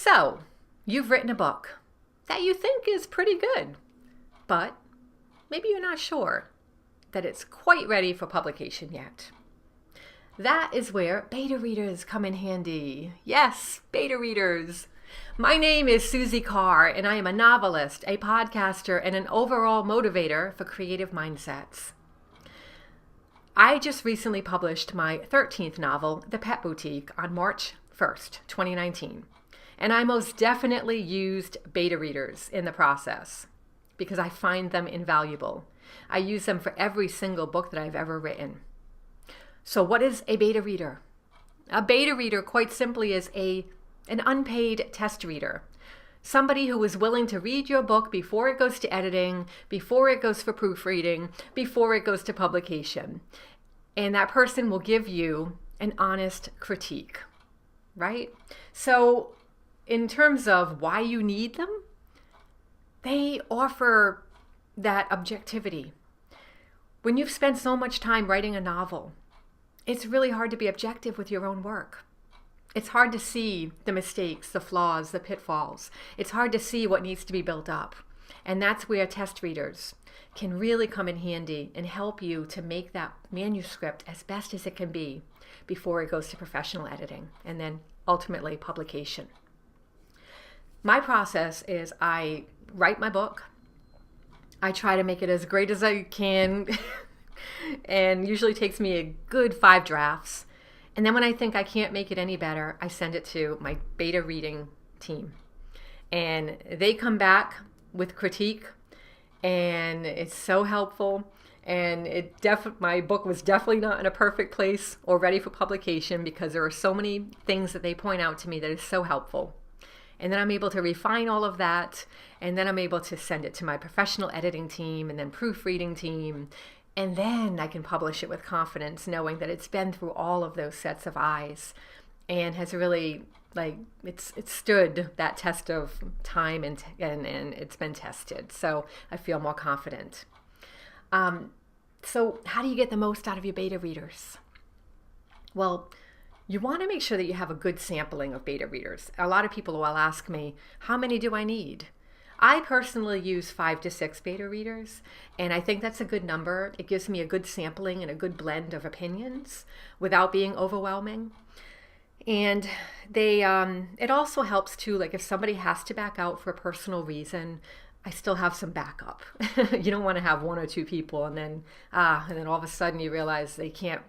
So, you've written a book that you think is pretty good, but maybe you're not sure that it's quite ready for publication yet. That is where beta readers come in handy. Yes, beta readers. My name is Susie Carr, and I am a novelist, a podcaster, and an overall motivator for creative mindsets. I just recently published my 13th novel, The Pet Boutique, on March 1st, 2019. And I most definitely used beta readers in the process because I find them invaluable. I use them for every single book that I've ever written. So what is a beta reader? A beta reader, quite simply, is an unpaid test reader. Somebody who is willing to read your book before it goes to editing, before it goes for proofreading, before it goes to publication. And that person will give you an honest critique, right? So in terms of why you need them, they offer that objectivity. When you've spent so much time writing a novel, it's really hard to be objective with your own work. It's hard to see the mistakes, the flaws, the pitfalls. It's hard to see what needs to be built up. And that's where test readers can really come in handy and help you to make that manuscript as best as it can be before it goes to professional editing and then ultimately publication. My process is I write my book. I try to make it as great as I can and usually takes me a good 5 drafts. And then when I think I can't make it any better, I send it to my beta reading team. And they come back with critique, and it's so helpful. And my book was definitely not in a perfect place or ready for publication because there are so many things that they point out to me that is so helpful. And then I'm able to refine all of that, and then I'm able to send it to my professional editing team and then proofreading team. And then I can publish it with confidence, knowing that it's been through all of those sets of eyes and has really, it's stood that test of time and it's been tested. So I feel more confident. So how do you get the most out of your beta readers? Well, you want to make sure that you have a good sampling of beta readers. A lot of people will ask me, how many do I need? I personally use 5 to 6 beta readers, and I think that's a good number. It gives me a good sampling and a good blend of opinions without being overwhelming. And it also helps too, like if somebody has to back out for a personal reason, I still have some backup. You don't want to have 1 or 2 people and then all of a sudden you realize they can't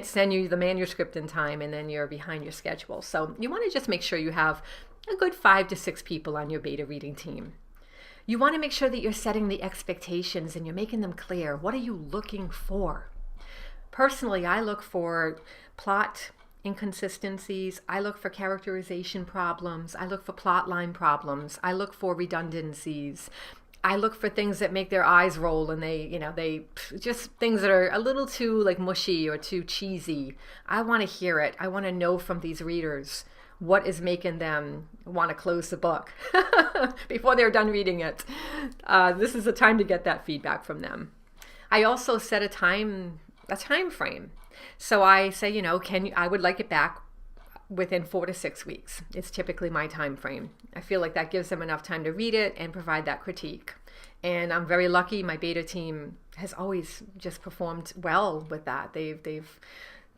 send you the manuscript in time and then you're behind your schedule. So you want to just make sure you have a good 5 to 6 people on your beta reading team. You want to make sure that you're setting the expectations and you're making them clear. What are you looking for? Personally, I look for plot inconsistencies. I look for characterization problems. I look for plot line problems. I look for redundancies. I look for things that make their eyes roll and they just things that are a little too mushy or too cheesy. I want to hear it. I want to know from these readers what is making them want to close the book before they're done reading it. This is the time to get that feedback from them. I also set a time frame. So I say, I would like it back within 4 to 6 weeks. It's typically my time frame. I feel like that gives them enough time to read it and provide that critique. And I'm very lucky. My beta team has always just performed well with that. They've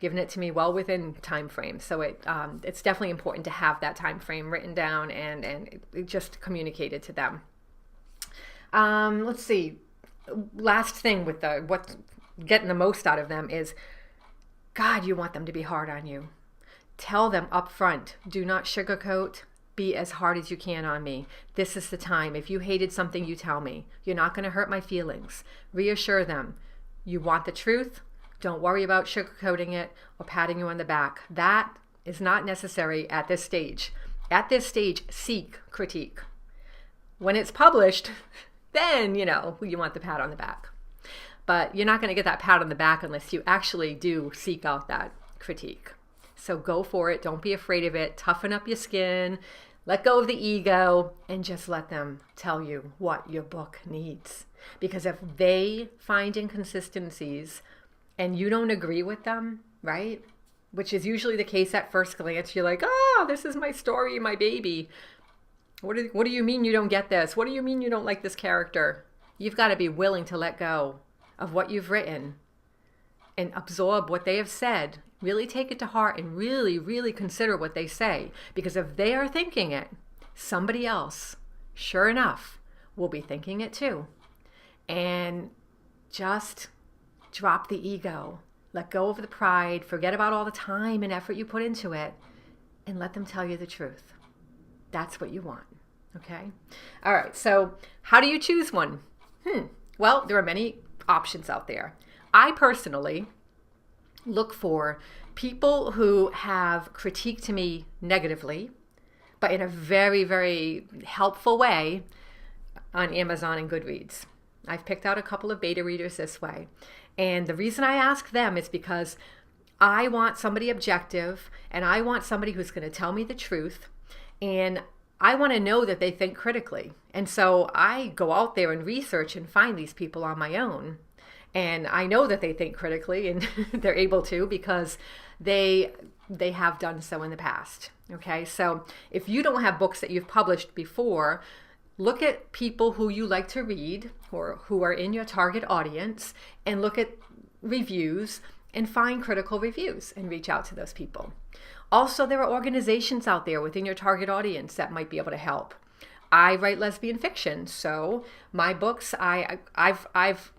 given it to me well within time frame. So it's definitely important to have that time frame written down and just communicated to them. Let's see. Last thing with what's getting the most out of them is, God, you want them to be hard on you. Tell them up front, do not sugarcoat, be as hard as you can on me. This is the time. If you hated something, you tell me. You're not going to hurt my feelings. Reassure them. You want the truth? Don't worry about sugarcoating it or patting you on the back. That is not necessary at this stage. At this stage, seek critique. When it's published, then, you want the pat on the back. But you're not going to get that pat on the back unless you actually do seek out that critique. So go for it. Don't be afraid of it. Toughen up your skin. Let go of the ego and just let them tell you what your book needs. Because if they find inconsistencies and you don't agree with them, right? which is usually the case at first glance. You're like, oh, this is my story, my baby. What do you mean you don't get this? What do you mean you don't like this character? You've got to be willing to let go of what you've written and absorb what they have said. Really take it to heart and really, really consider what they say. Because if they are thinking it, somebody else, sure enough, will be thinking it too. And just drop the ego. Let go of the pride. Forget about all the time and effort you put into it. And let them tell you the truth. That's what you want. Okay? All right. So how do you choose one? Well, there are many options out there. I personally look for people who have critiqued me negatively, but in a very, very helpful way on Amazon and Goodreads. I've picked out a couple of beta readers this way. And the reason I ask them is because I want somebody objective and I want somebody who's going to tell me the truth. And I want to know that they think critically. And so I go out there and research and find these people on my own. And I know that they think critically and they're able to because they have done so in the past. Okay, so if you don't have books that you've published before, look at people who you like to read or who are in your target audience and look at reviews and find critical reviews and reach out to those people. Also, there are organizations out there within your target audience that might be able to help. I write lesbian fiction, so my books, I've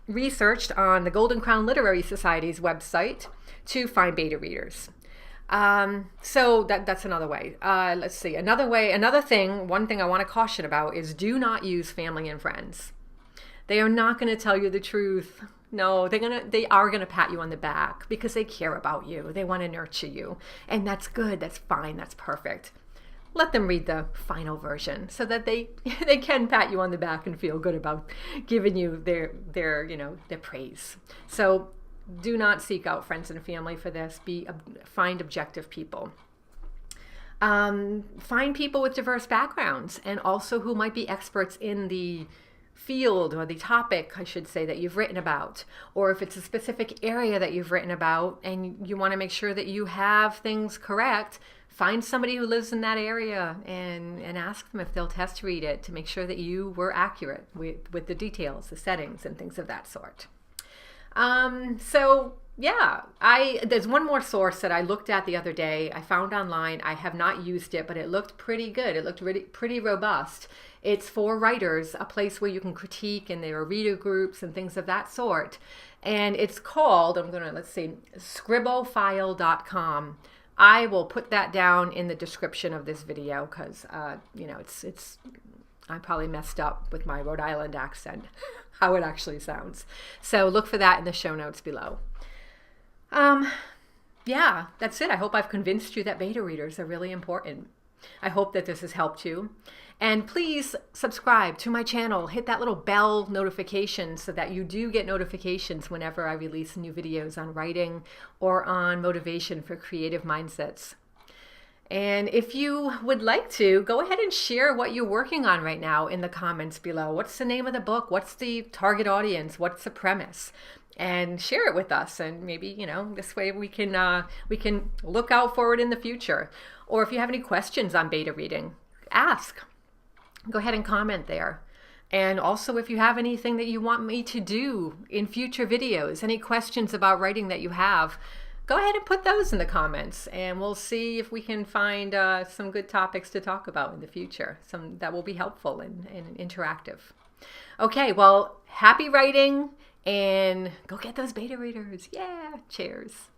researched on the Golden Crown Literary Society's website to find beta readers. So that's another way. Let's see. One thing I want to caution about is do not use family and friends. They are not going to tell you the truth. No, they are gonna pat you on the back because they care about you. They want to nurture you. And that's good. That's fine. That's perfect. Let them read the final version so that they can pat you on the back and feel good about giving you their praise. So do not seek out friends and family for this. Find objective people. Find people with diverse backgrounds and also who might be experts in the field or the topic, I should say, that you've written about. Or if it's a specific area that you've written about and you want to make sure that you have things correct, find somebody who lives in that area and ask them if they'll test read it to make sure that you were accurate with the details, the settings, and things of that sort. There's one more source that I looked at the other day. I found online. I have not used it, but it looked pretty good. It looked really pretty robust. It's for writers, a place where you can critique, and there are reader groups and things of that sort. And it's called, scribblefile.com. I will put that down in the description of this video because, I probably messed up with my Rhode Island accent, how it actually sounds. So look for that in the show notes below. That's it. I hope I've convinced you that beta readers are really important. I hope that this has helped you. And please subscribe to my channel. Hit that little bell notification so that you do get notifications whenever I release new videos on writing or on motivation for creative mindsets. And if you would like to, go ahead and share what you're working on right now in the comments below. What's the name of the book? What's the target audience? What's the premise? And share it with us. And maybe, this way we can look out for it in the future. Or if you have any questions on beta reading, ask. Go ahead and comment there. And also if you have anything that you want me to do in future videos, any questions about writing that you have, go ahead and put those in the comments and we'll see if we can find some good topics to talk about in the future, some that will be helpful and interactive. Okay, well, happy writing and go get those beta readers. Yeah, cheers.